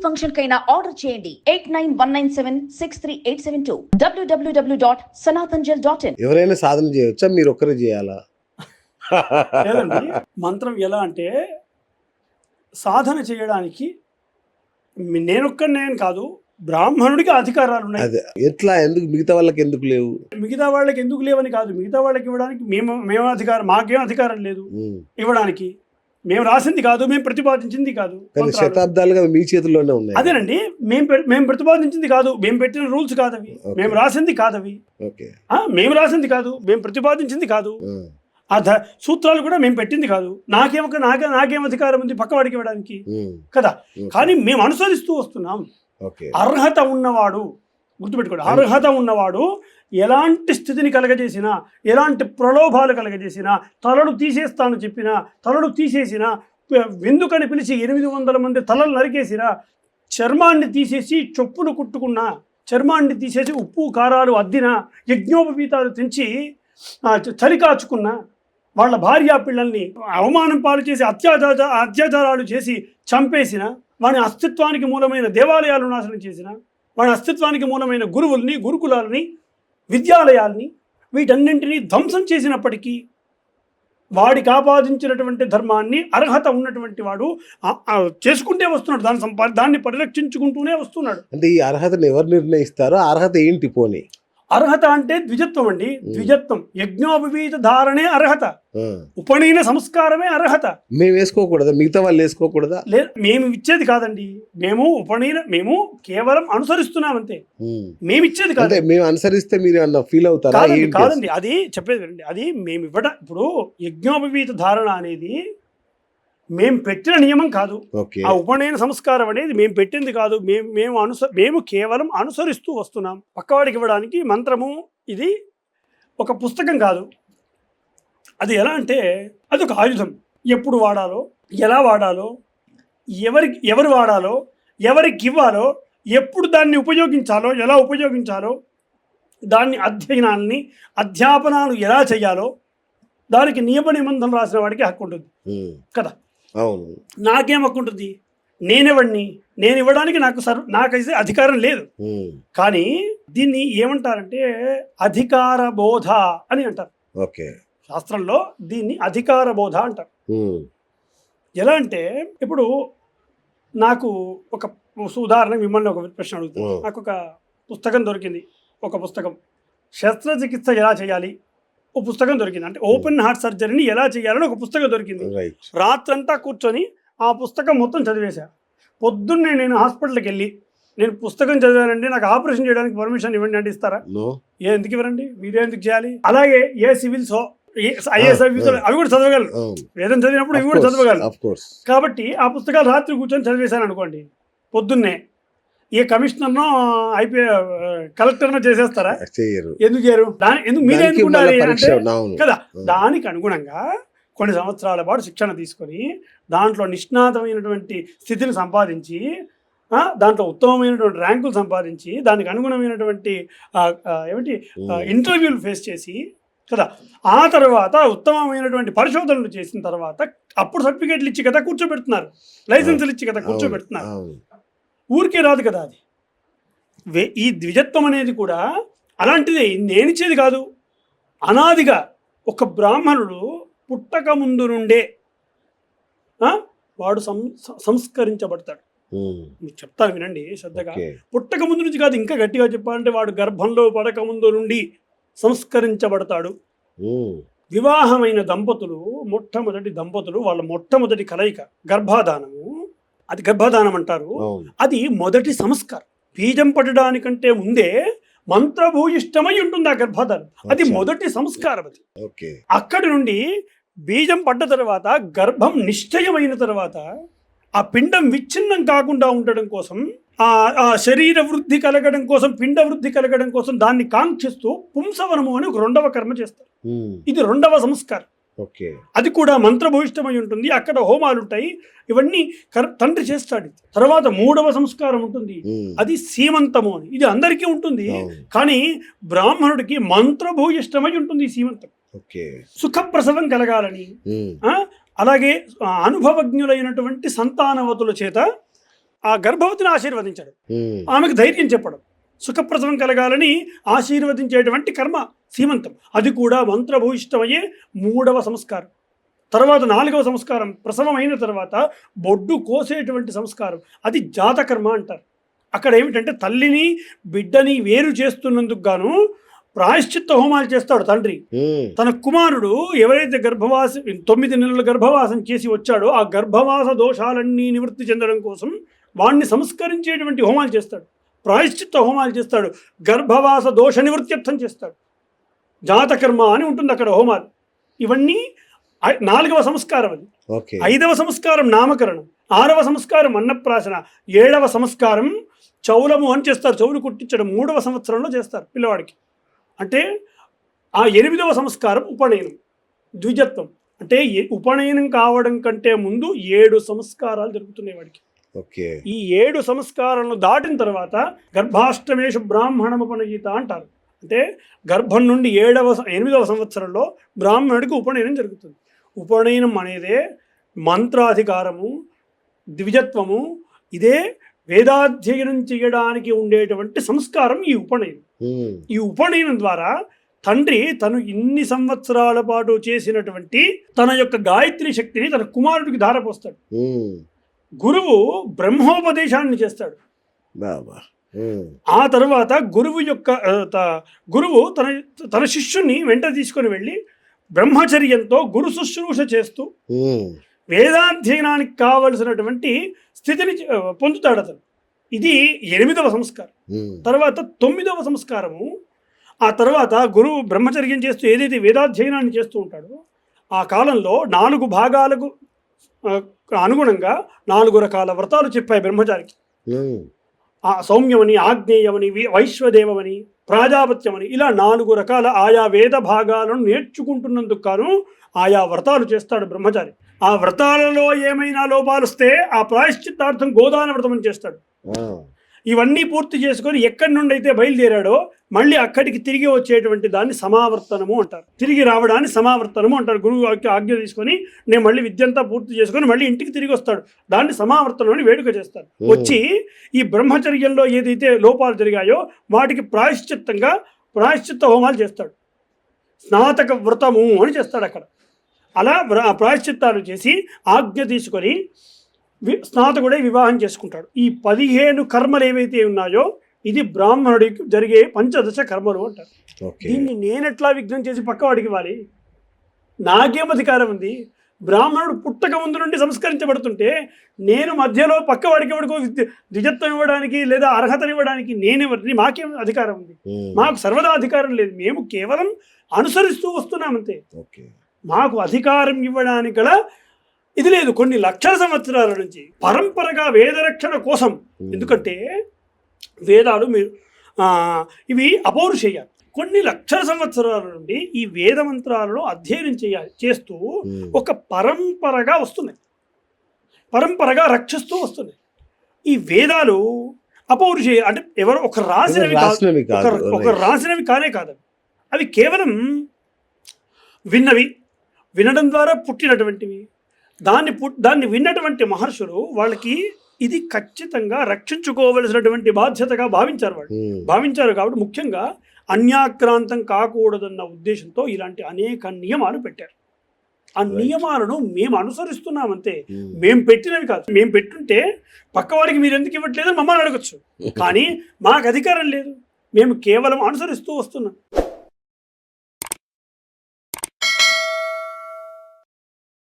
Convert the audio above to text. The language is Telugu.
ఫంక్షన్ కైనా ఆర్డర్ చేయండి 8919763872 www.sanatanjal.in. ఎవరైనా సాధన చేయవచ్చా, మీరు ఒక్కరే చేయాలా? లేదండి, మంత్రం ఎలా అంటే సాధన చేయడానికి నేను కాదు, బ్రాహ్మణుడికి అధికారాలు ఉన్నాయి. అదే ఎట్లా, ఎందుకు మిగతా వాళ్ళకి ఎందుకు లేవు? మిగతా వాళ్ళకి ఎందుకు లేవని కాదు, మిగతా వాళ్ళకి ఇవ్వడానికి మేము అధికారం, మాకేం అధికారం లేదు ఇవ్వడానికి. మేము రాసింది కాదు, మేము ప్రతిపాదించింది కాదు. కానీ శతాబ్దాలుగా మీ చేతుల్లోనే ఉన్నాయి. అదేనండి, మేము ప్రతిపాదించింది కాదు, మేము పెట్టిన రూల్స్ కాదవి, మేము రాసింది కాదవి. మేము రాసింది కాదు, మేము ప్రతిపాదించింది కాదు, ఆ సూత్రాలు కూడా మేము పెట్టింది కాదు. నాకేం అధికారం ఉంది పక్కవాడికి ఇవ్వడానికి కదా. కానీ మేము అనుసరిస్తూ వస్తున్నాం. అర్హత ఉన్నవాడు, గుర్తుపెట్టుకోండి, అర్హత ఉన్నవాడు ఎలాంటి స్థితిని కలగజేసినా, ఎలాంటి ప్రలోభాలు కలగజేసినా, తలలు తీసేస్తాను చెప్పినా, తలలు తీసేసినా, విందుకని పిలిచి 800 మంది తలలు నరికేసినా, చర్మాన్ని తీసేసి చొప్పులు కుట్టుకున్నా, చర్మాన్ని తీసేసి ఉప్పు కారాలు అద్దినా, యజ్ఞోపవీతాలు తెంచి చలి కాచుకున్నా, వాళ్ళ భార్యా పిల్లల్ని అవమానం పాలు చేసి అత్యాచారాలు చేసి చంపేసిన, వాని అస్తిత్వానికి మూలమైన దేవాలయాలు నాశనం చేసిన, వాని అస్తిత్వానికి మూలమైన గురువుల్ని, గురుకులాలని, విద్యాలయాల్ని, వీటన్నింటినీ ధ్వంసం చేసినప్పటికీ వాడికి ఆపాదించినటువంటి ధర్మాన్ని అర్హత ఉన్నటువంటి వాడు చేసుకుంటే వస్తున్నాడు, దాన్ని పరిరక్షించుకుంటూనే వస్తున్నాడు. అంటే ఈ అర్హతను ఎవరు నిర్ణయిస్తారో? అర్హత ఏంటి పోనీ? అర్హత అంటే ద్విజత్వం అండి, ద్విజత్వం. యజ్ఞోపవీత ధారణే అర్హత, ఉపనయన సంస్కారమే అర్హత. మేము వేసుకోకూడదా? మిగతా వాళ్ళు వేసుకోకూడదా? లేదు, మేము ఇచ్చేది కాదండి, మేము కేవలం అనుసరిస్తున్నాం అంతే, మేము ఇచ్చేది కాదు. మేము అనుసరిస్తే మీరు అన్న ఫీల్ అవుతారా? కాదండి, అది చెప్పేది అండి, అది మేము ఇవ్వడం. ఇప్పుడు యజ్ఞోపవీత ధారణ అనేది మేము పెట్టిన నియమం కాదు, ఆ ఉపనయన సంస్కారం అనేది మేము పెట్టింది కాదు, మేము కేవలం అనుసరిస్తూ వస్తున్నాం. పక్కవాడికి ఇవ్వడానికి మంత్రము ఇది ఒక పుస్తకం కాదు. అది ఎలా అంటే అది ఒక ఆయుధం. ఎప్పుడు వాడాలో, ఎలా వాడాలో, ఎవరు వాడాలో, ఎవరికి ఇవ్వాలో, ఎప్పుడు దాన్ని ఉపయోగించాలో, ఎలా ఉపయోగించాలో, దాన్ని అధ్యాపనాలు ఎలా చేయాలో దానికి నియమ నిబంధనలు రాసిన వాడికి హక్కు ఉంటుంది కదా. అవును, నాకేం హక్కు ఉంటుంది? నేను ఇవ్వడానికి నాకైతే అధికారం లేదు. కానీ దీన్ని ఏమంటారంటే అధికార బోధ అని అంటారు. శాస్త్రంలో దీన్ని అధికార బోధ అంటారు. ఎలా అంటే ఇప్పుడు నాకు ఒక ఉదాహరణ, మిమ్మల్ని ఒక ప్రశ్న అడుగుతాను. నాకు ఒక పుస్తకం దొరికింది, ఒక పుస్తకం శస్త్రచికిత్స ఎలా చేయాలి ఓ పుస్తకం దొరికింది. అంటే ఓపెన్ హార్ట్ సర్జరీని ఎలా చేయాలని ఒక పుస్తకం దొరికింది. రాత్రంతా కూర్చొని ఆ పుస్తకం మొత్తం చదివేశా. పొద్దున్నే నేను హాస్పిటల్కి వెళ్ళి నేను పుస్తకం చదివానండి, నాకు ఆపరేషన్ చేయడానికి పర్మిషన్ ఇవ్వండి అంటే ఇస్తారా? ఎందుకు ఇవ్వరండి, మీరే ఎందుకు చేయాలి? అలాగే ఏ సివిల్స్, ఐఏఎస్ ఆఫీసర్ అవి కూడా చదవగలరు, వేదం చదివినప్పుడు ఇవి కూడా చదవగలరు. కాబట్టి ఆ పుస్తకాలు రాత్రి కూర్చొని చదివేశాను అనుకోండి, పొద్దున్నే ఏ కమిషనర్నో కలెక్టర్నో చేసేస్తారా? ఎందుకు చేయరు? మీరే ఎందుకు ఉండాలి అంటే కదా. దానికి అనుగుణంగా కొన్ని సంవత్సరాల పాటు శిక్షణ తీసుకొని దాంట్లో నిష్ణాతమైనటువంటి స్థితిని సంపాదించి, దాంట్లో ఉత్తమమైనటువంటి ర్యాంకులు సంపాదించి, దానికి అనుగుణమైనటువంటి ఇంటర్వ్యూలు ఫేస్ చేసి కదా, ఆ తర్వాత ఉత్తమమైనటువంటి పరిశోధనలు చేసిన తర్వాత అప్పుడు సర్టిఫికేట్లు ఇచ్చి కదా కూర్చోబెడుతున్నారు, లైసెన్సులు ఇచ్చి కదా కూర్చోబెడుతున్నారు. ఊరికే రాదు కదా అది. ఈ ద్విజత్వం అనేది కూడా అలాంటిదే, నేనిచ్చేది కాదు. అనాదిగా ఒక బ్రాహ్మణుడు పుట్టక ముందు నుండే వాడు సంస్కరించబడతాడు. మీకు చెప్తాను వినండి శ్రద్ధగా. పుట్టక ముందు నుంచి కాదు, ఇంకా గట్టిగా చెప్పాలంటే వాడు గర్భంలో పడక ముందు నుండి సంస్కరించబడతాడు. వివాహమైన దంపతులు, వాళ్ళ మొట్టమొదటి కలయిక గర్భాధానము. అది గర్భాధానం అంటారు. అది మొదటి సంస్కారం. బీజం పడడానికంటే ముందే మంత్రభూయిష్టమై ఉంటుంది ఆ గర్భాధానం. అది మొదటి సంస్కారం. అది అక్కడి నుండి బీజం పడ్డ తర్వాత, గర్భం నిశ్చయమైన తర్వాత, ఆ పిండం విచ్ఛిన్నం కాకుండా ఉండడం కోసం, ఆ శరీర వృద్ధి కలగడం కోసం, పిండ వృద్ధి కలగడం కోసం దాన్ని కాంక్షిస్తూ పుంసవనము అని ఒక 2వ కర్మ చేస్తారు. ఇది 2వ సంస్కారం. అది కూడా మంత్రభూయిష్టమై ఉంటుంది. అక్కడ హోమాలు ఉంటాయి, ఇవన్నీ తండ్రి చేస్తాడు. తర్వాత 3వ సంస్కారం ఉంటుంది, అది సీమంతము అని. ఇది అందరికీ ఉంటుంది, కానీ బ్రాహ్మణుడికి మంత్రభూయిష్టమై ఉంటుంది ఈ సీమంతం. సుఖప్రసవం కలగాలని, అలాగే అనుభవజ్ఞులైనటువంటి సంతానవతుల చేత ఆ గర్భవతిని ఆశీర్వదించడం, ఉమ్, ఆమెకు ధైర్యం చెప్పడం, సుఖప్రసవం కలగాలని ఆశీర్వదించేటువంటి కర్మ సీమంతం. అది కూడా మంత్రభూయిష్టమయ్యే 3వ సంస్కారం. తర్వాత 4వ సంస్కారం ప్రసవం అయిన తర్వాత బొడ్డు కోసేటువంటి సంస్కారం, అది జాతకర్మ అంటారు. అక్కడ ఏమిటంటే తల్లిని బిడ్డని వేరు చేస్తున్నందుకు గాను ప్రాయశ్చిత్త హోమాలు చేస్తాడు తండ్రి. ఉమ్, తన కుమారుడు ఎవరైతే 9 నెలల గర్భవాసం చేసి వచ్చాడో ఆ గర్భవాస దోషాలన్నీ నివృత్తి చెందడం కోసం వాణ్ణి సంస్కరించేటువంటి హోమాలు చేస్తాడు, ప్రాయశ్చిత్త హోమాలు చేస్తాడు, గర్భవాస దోష నివృత్త్యర్థం చేస్తాడు. జాతకర్మ అని ఉంటుంది అక్కడ హోమాలు. ఇవన్నీ 4వ సంస్కారం. అది ఓకే. 5వ సంస్కారం నామకరణం, 6వ సంస్కారం అన్నప్రాసన, 7వ సంస్కారం చౌలము అని చేస్తారు, చెవులు కుట్టించడం 3వ సంవత్సరంలో చేస్తారు పిల్లవాడికి. అంటే ఆ 8వ సంస్కారం ఉపనయనం, ద్విజత్వం. అంటే ఉపనయనం కావడం కంటే ముందు 7 సంస్కారాలు జరుగుతున్నాయి వాడికి. ఓకే. ఈ 7 సంస్కారాలను దాటిన తర్వాత గర్భాష్టమేషు బ్రాహ్మణముపనయీత అంటారు. అంటే గర్భం నుండి 8వ సంవత్సరంలో బ్రాహ్మణుడికి ఉపనయనం జరుగుతుంది. ఉపనయనం అనేదే మంత్రాధికారము, ద్విజత్వము, ఇదే వేదాధ్యయనం చేయడానికి ఉండేటువంటి సంస్కారం ఈ ఉపనయనం. ఉమ్, ఈ ఉపనయనం ద్వారా తండ్రి తను ఇన్ని సంవత్సరాల పాటు చేసినటువంటి తన యొక్క గాయత్రి శక్తిని తన కుమారుడికి ధారపోస్తాడు. ఉమ్, గురువు బ్రహ్మోపదేశాన్ని చేస్తాడు. బాబా. ఉమ్, ఆ తర్వాత గురువు తన శిష్యుని వెంట తీసుకొని వెళ్ళి బ్రహ్మచర్యంతో గురు శుశ్రూష చేస్తూ ఉమ్, వేదాధ్యయనానికి కావలసినటువంటి స్థితిని పొందుతాడు అతను. ఇది 8వ సంస్కారం. ఉమ్, తర్వాత 9వ సంస్కారము. ఆ తర్వాత గురువు బ్రహ్మచర్యం చేస్తూ ఏదైతే వేదాధ్యయనాన్ని చేస్తూ ఉంటాడో ఆ కాలంలో 4 భాగాలకు అనుగుణంగా 4 రకాల వ్రతాలు చెప్పాయి బ్రహ్మచారికి. ఉమ్, ఆ సౌమ్యమని, ఆగ్నేయమని, వైశ్వదేవమని, ప్రాజాపత్యమని, ఇలా 4 రకాల ఆయా వేద భాగాలను నేర్చుకుంటున్నందుకు గాను ఆయా వ్రతాలు చేస్తాడు బ్రహ్మచారి. ఆ వ్రతాలలో ఏమైనా లోపాలు వస్తే ఆ ప్రాయశ్చిత్తార్థం గోదాన వ్రతం అని చేస్తాడు. ఆ, ఇవన్నీ పూర్తి చేసుకొని ఎక్కడి నుండి అయితే బయలుదేరాడో మళ్ళీ అక్కడికి తిరిగి వచ్చేటువంటి దాన్ని సమావర్తనము అంటారు. తిరిగి రావడాన్ని సమావర్తనము అంటారు. గురువు ఆజ్ఞ తీసుకొని నేను మళ్ళీ విద్యంతా పూర్తి చేసుకొని మళ్ళీ ఇంటికి తిరిగి వస్తాడు, దాన్ని సమావర్తనం అని వేడుక చేస్తారు. వచ్చి ఈ బ్రహ్మచర్యంలో ఏదైతే లోపాలు జరిగాయో వాటికి ప్రాయశ్చిత్త హోమాలు చేస్తాడు. స్నాతక వ్రతము అని చేస్తాడు అక్కడ. అలా ప్రాయశ్చిత్తాలు చేసి ఆజ్ఞ తీసుకొని స్నాతకుడై వివాహం చేసుకుంటాడు. ఈ 15 కర్మలు ఏవైతే ఉన్నాయో ఇది బ్రాహ్మణుడికి జరిగే పంచదశ కర్మలు అంటారు. ఓకే. దీన్ని నేనెట్లా విఘ్నం చేసి పక్కవాడికి ఇవ్వాలి? నాకేం అధికారం ఉంది? బ్రాహ్మణుడు పుట్టక ముందు నుండి సంస్కరించబడుతుంటే నేను మధ్యలో పక్కవాడికి ఎవడికో ద్విజత్వం ఇవ్వడానికి లేదా అర్హతను ఇవ్వడానికి నేనెవరిని? మాకేం అధికారం ఉంది? ఉమ్, మాకు సర్వదా అధికారం లేదు. మేము కేవలం అనుసరిస్తూ వస్తున్నామంతే. ఓకే. మాకు అధికారం ఇవ్వడానికి గల ఇది లేదు. కొన్ని లక్షల సంవత్సరాల నుంచి పరంపరగా వేదరక్షణ కోసం, ఎందుకంటే వేదాలు ఇవి అపౌరుషేయ, కొన్ని లక్షల సంవత్సరాల నుండి ఈ వేద మంత్రాలను అధ్యయనం చేస్తూ ఒక పరంపరగా వస్తున్నాయి, పరంపరగా రక్షిస్తూ వస్తున్నాయి. ఈ వేదాలు అపౌరుషేయ అంటే ఎవరో ఒక రాసినవి కానే కాదు. అవి కేవలం వినడం ద్వారా పుట్టినటువంటివి. దాన్ని విన్నటువంటి మహర్షులు వాళ్ళకి ఇది ఖచ్చితంగా రక్షించుకోవలసినటువంటి బాధ్యతగా భావించారు కాబట్టి ముఖ్యంగా అన్యాక్రాంతం కాకూడదన్న ఉద్దేశంతో ఇలాంటి అనేక నియమాలు పెట్టారు. ఆ నియమాలను మేము అనుసరిస్తున్నామంతే, మేము పెట్టినవి కాదు. మేము పెట్టుంటే పక్కవాడికి మీరు ఎందుకు ఇవ్వట్లేదని మమ్మల్ని అడగచ్చు, కానీ మాకు అధికారం లేదు. మేము కేవలం అనుసరిస్తూ వస్తున్నాం.